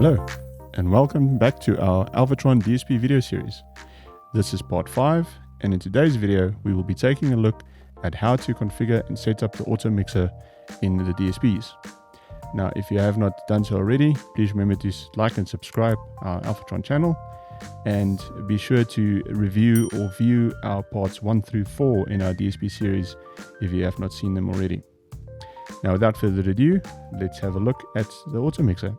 Hello, and welcome back to our Alfatron DSP video series. This is part 5, and in today's video, we will be taking a look at how to configure and set up the AutoMixer in the DSPs. Now, if you have not done so already, please remember to like and subscribe our Alfatron channel, and be sure to review or view our parts 1 through 4 in our DSP series if you have not seen them already. Now, without further ado, let's have a look at the AutoMixer.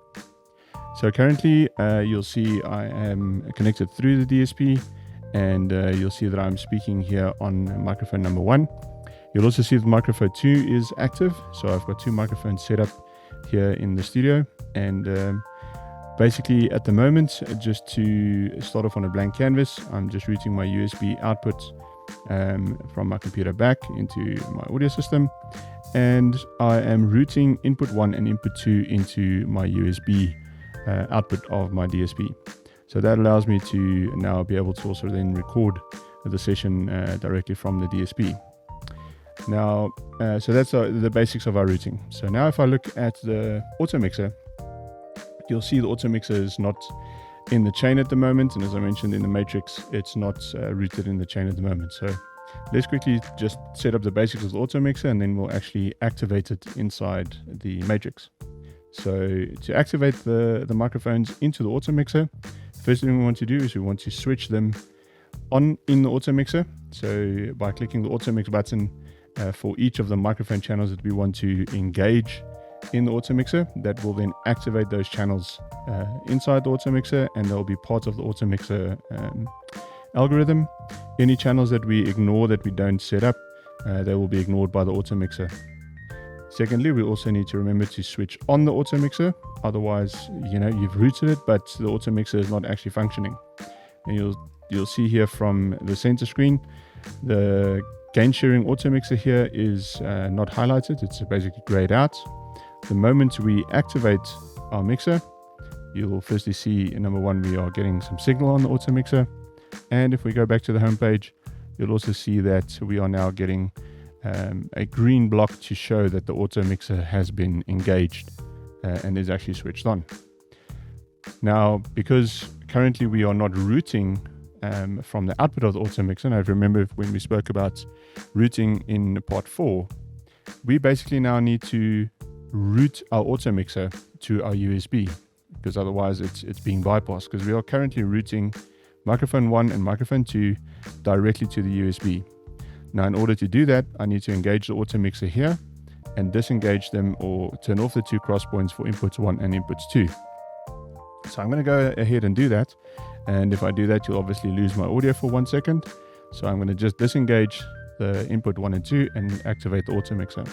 So currently, you'll see I am connected through the DSP, and you'll see that I'm speaking here on microphone number 1. You'll also see that microphone 2 is active, so I've got 2 microphones set up here in the studio. And basically at the moment, just to start off on a blank canvas, I'm just routing my USB output from my computer back into my audio system, and I am routing input 1 and input 2 into my USB output of my DSP. So that allows me to now be able to also then record the session directly from the DSP. Now, so that's the basics of our routing. So now if I look at the AutoMixer, you'll see the AutoMixer is not in the chain at the moment, and as I mentioned in the matrix, it's not routed in the chain at the moment. So let's quickly just set up the basics of the AutoMixer, and then we'll actually activate it inside the matrix. So to activate the microphones into the AutoMixer, first thing we want to do is we want to switch them on in the AutoMixer. So by clicking the AutoMix button for each of the microphone channels that we want to engage in the AutoMixer, that will then activate those channels inside the AutoMixer, and they'll be part of the AutoMixer algorithm. Any channels that we ignore, that we don't set up, they will be ignored by the AutoMixer. Secondly, we also need to remember to switch on the AutoMixer. Otherwise, you've routed it, but the AutoMixer is not actually functioning. And you'll see here from the center screen, the gain sharing AutoMixer here is not highlighted. It's basically grayed out. The moment we activate our mixer, you'll firstly see, number 1, we are getting some signal on the AutoMixer. And if we go back to the home page, you'll also see that we are now getting a green block to show that the AutoMixer has been engaged and is actually switched on. Now, because currently we are not routing from the output of the AutoMixer, now remember when we spoke about routing in part 4, we basically now need to route our AutoMixer to our USB, because otherwise it's being bypassed, because we are currently routing microphone 1 and microphone 2 directly to the USB. Now, in order to do that, I need to engage the AutoMixer here and disengage them, or turn off the 2 cross points for inputs 1 and inputs 2. So I'm going to go ahead and do that. And if I do that, you'll obviously lose my audio for 1 second. So I'm going to just disengage the input 1 and 2 and activate the AutoMixer.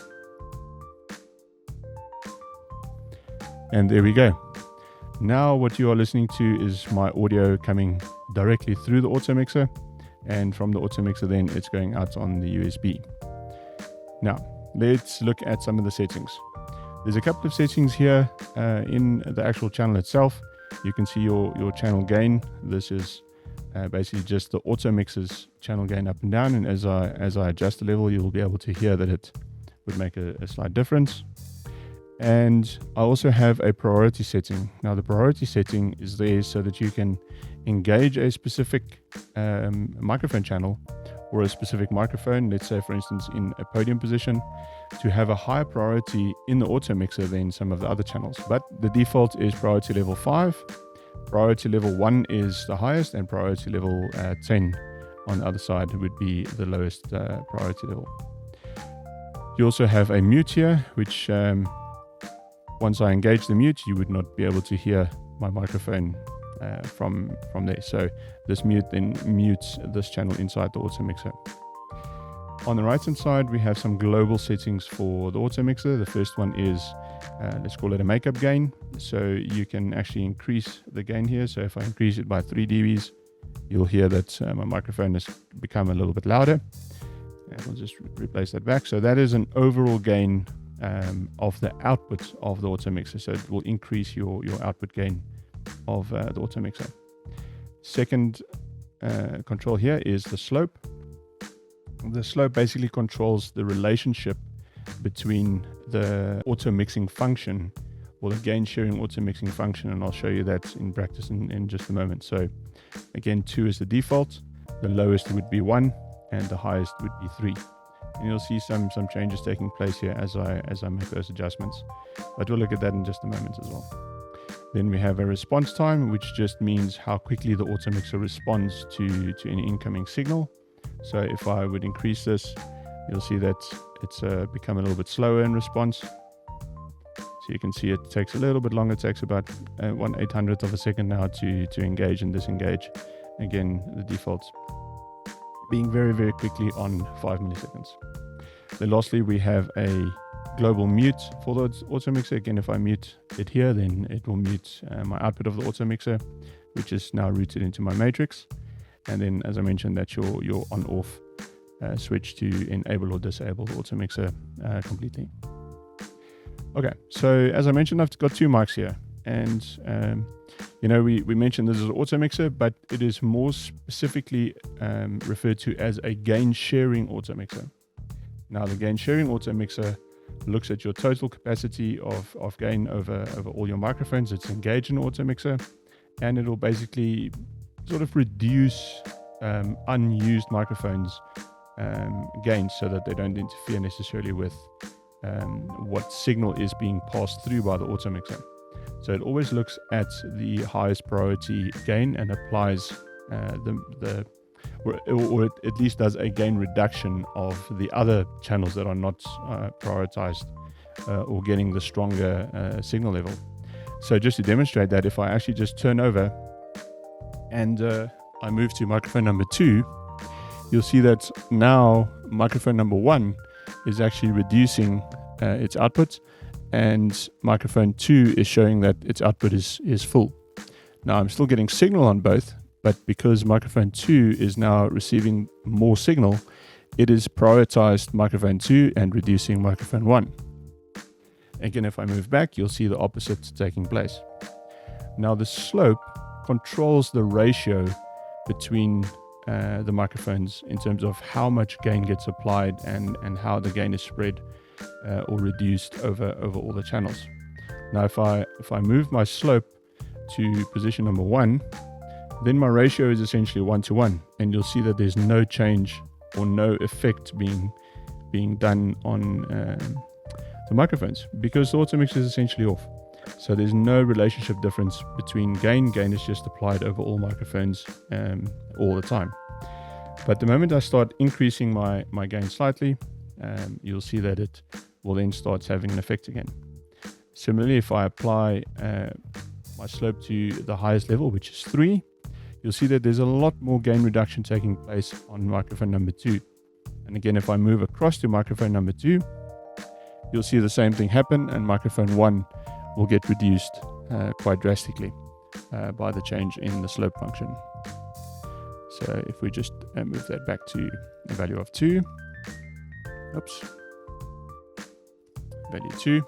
And there we go. Now what you are listening to is my audio coming directly through the AutoMixer. And from the AutoMixer, then it's going out on the USB. Now, let's look at some of the settings. There's a couple of settings here in the actual channel itself. You can see your channel gain. This is basically just the AutoMixer's channel gain up and down. And as I adjust the level, you'll be able to hear that it would make a slight difference. And I also have a priority setting. Now, the priority setting is there so that you can engage a specific microphone channel or a specific microphone, let's say for instance in a podium position, to have a higher priority in the AutoMixer than some of the other channels. But the default is priority level 5, priority level 1 is the highest, and priority level 10 on the other side would be the lowest priority level. You also have a mute here, which once I engage the mute, you would not be able to hear my microphone from there. So this mute then mutes this channel inside the AutoMixer. On the right hand side, we have some global settings for the AutoMixer. The first one is, let's call it a makeup gain. So you can actually increase the gain here. So if I increase it by 3 dBs, you'll hear that my microphone has become a little bit louder. And we'll just replace that back. So that is an overall gain of the output of the AutoMixer. So it will increase your output gain of the AutoMixer. Second control here is the slope. The slope basically controls the relationship between the auto mixing function or the gain sharing auto mixing function, and I'll show you that in practice in just a moment. So again, 2 is the default, the lowest would be 1, and the highest would be 3. And you'll see some changes taking place here as I make those adjustments, but we'll look at that in just a moment as well. Then we have a response time, which just means how quickly the AutoMixer responds to any incoming signal. So if I would increase this, you'll see that it's become a little bit slower in response. So you can see it takes a little bit longer. It takes about 1/800th of a second now to engage and disengage. Again, the default being very, very quickly on 5 milliseconds. Then lastly, we have a global mute for the AutoMixer. Again, if I mute it here, then it will mute my output of the AutoMixer, which is now routed into my matrix. And then, as I mentioned, that's your on-off switch to enable or disable the AutoMixer completely. Okay, so as I mentioned, I've got 2 mics here, and we mentioned this is an AutoMixer, but it is more specifically referred to as a gain sharing AutoMixer. Now, the gain sharing AutoMixer looks at your total capacity of gain over all your microphones that's engaged in AutoMixer, and it will basically sort of reduce unused microphones gain so that they don't interfere necessarily with what signal is being passed through by the AutoMixer. So it always looks at the highest priority gain and applies or it at least does a gain reduction of the other channels that are not prioritized or getting the stronger signal level. So just to demonstrate that, if I actually just turn over and I move to microphone number 2, you'll see that now microphone number 1 is actually reducing its output, and microphone 2 is showing that its output is full. Now I'm still getting signal on both, but because microphone 2 is now receiving more signal, it is prioritized microphone 2 and reducing microphone 1. Again, if I move back, you'll see the opposite taking place. Now the slope controls the ratio between the microphones in terms of how much gain gets applied and how the gain is spread or reduced over all the channels. Now if I move my slope to position number 1, then my ratio is essentially 1:1, and you'll see that there's no change or no effect being done on the microphones because the AutoMixer is essentially off. So there's no relationship difference between gain. Gain is just applied over all microphones all the time. But the moment I start increasing my gain slightly, you'll see that it will then start having an effect again. Similarly, if I apply my slope to the highest level, which is 3, you'll see that there's a lot more gain reduction taking place on microphone number 2. And again, if I move across to microphone number 2, you'll see the same thing happen, and microphone 1 will get reduced quite drastically by the change in the slope function. So if we just move that back to the value of 2, value 2,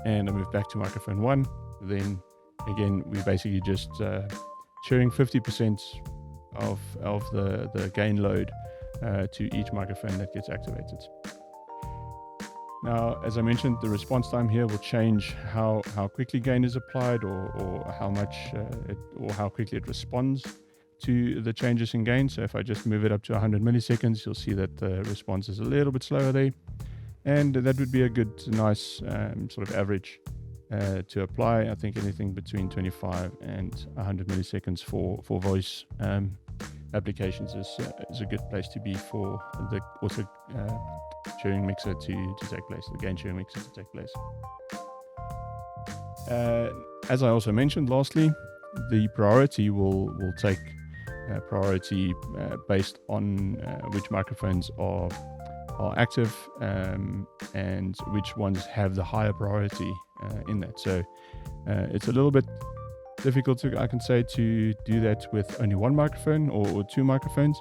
and I move back to microphone 1, then again, we basically just sharing 50% of the gain load to each microphone that gets activated. Now, as I mentioned, the response time here will change how quickly gain is applied or how much or how quickly it responds to the changes in gain. So if I just move it up to 100 milliseconds, you'll see that the response is a little bit slower there. And that would be a good, nice sort of average to apply. I think anything between 25 and 100 milliseconds for voice applications is a good place to be for the auto sharing mixer to take place, the gain sharing mixer to take place. As I also mentioned, lastly, the priority will take priority based on which microphones are active and which ones have the higher priority in that. So it's a little bit difficult I can say to do that with only one microphone or 2 microphones.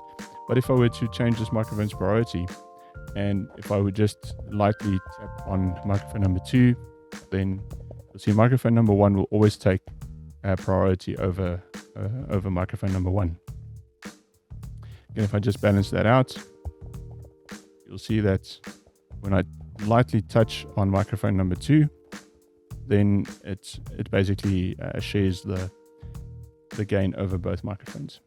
But if I were to change this microphone's priority, and if I would just lightly tap on microphone number 2, then you'll see microphone number 1 will always take priority over microphone number 1. Again, if I just balance that out, you'll see that when I lightly touch on microphone number 2, then it basically shares the gain over both microphones.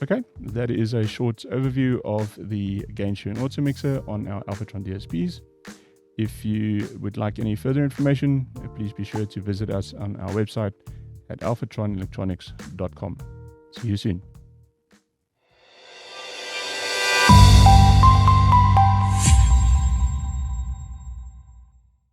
Okay, that is a short overview of the gain sharing AutoMixer on our Alfatron DSPs. If you would like any further information, please be sure to visit us on our website at alfatronelectronics.com. See you soon.